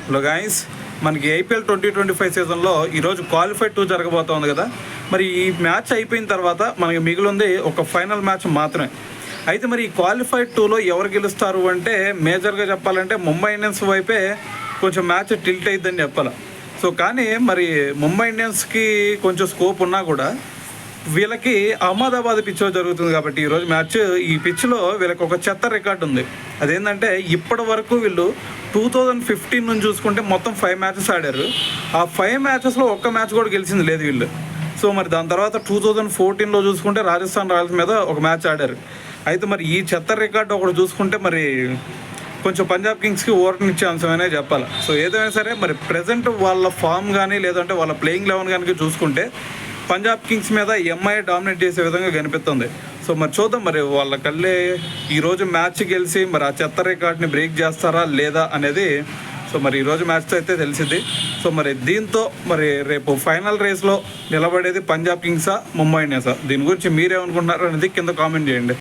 Hello guys, మనకి IPL 2025 సీజన్లో ఈరోజు క్వాలిఫై 2 జరగబోతోంది కదా. మరి ఈ మ్యాచ్ అయిపోయిన తర్వాత మనకి మిగిలింది ఒక ఫైనల్ మ్యాచ్ మాత్రమే. అయితే మరి ఈ క్వాలిఫై 2లో ఎవరు గెలుస్తారు అంటే మేజర్గా చెప్పాలంటే ముంబై ఇండియన్స్ వైపే కొంచెం మ్యాచ్ టిల్ట్ అయిద్దని చెప్పాలి. సో కానీ మరి ముంబై ఇండియన్స్కి కొంచెం స్కోప్ ఉన్నా కూడా వీళ్ళకి అహ్మదాబాద్ పిచ్లో జరుగుతుంది కాబట్టి ఈరోజు మ్యాచ్ ఈ పిచ్లో వీళ్ళకి ఒక చెత్త రికార్డు ఉంది. అదేంటంటే ఇప్పటి వరకు వీళ్ళు 2015 నుంచి చూసుకుంటే మొత్తం 5 మ్యాచెస్ ఆడారు. ఆ 5 మ్యాచెస్లో ఒక్క మ్యాచ్ కూడా గెలిచింది లేదు వీళ్ళు. సో మరి దాని తర్వాత 2014లో చూసుకుంటే రాజస్థాన్ రాయల్స్ మీద ఒక మ్యాచ్ ఆడారు. అయితే మరి ఈ చెత్త రికార్డు ఒకటి చూసుకుంటే మరి కొంచెం పంజాబ్ కింగ్స్కి ఓటనిచ్చే అంశమనే చెప్పాలి. సో ఏదైనా సరే మరి ప్రజెంట్ వాళ్ళ ఫామ్ కానీ లేదంటే వాళ్ళ ప్లేయింగ్ లెవెన్ కానీ చూసుకుంటే పంజాబ్ కింగ్స్ మీద ఎంఐ డామినేట్ చేసే విధంగా కనిపిస్తుంది. సో మరి చూద్దాం మరి వాళ్ళ కళ్ళే ఈరోజు మ్యాచ్ గెలిచి మరి ఆ చెత్త రికార్డ్ని బ్రేక్ చేస్తారా లేదా అనేది సో మరి ఈరోజు మ్యాచ్తో అయితే తెలిసింది. సో మరి దీంతో మరి రేపు ఫైనల్ రేస్లో నిలబడేది పంజాబ్ కింగ్సా ముంబై ఇండియన్సా, దీని గురించి మీరేమనుకుంటున్నారు అనేది కింద కామెంట్ చేయండి.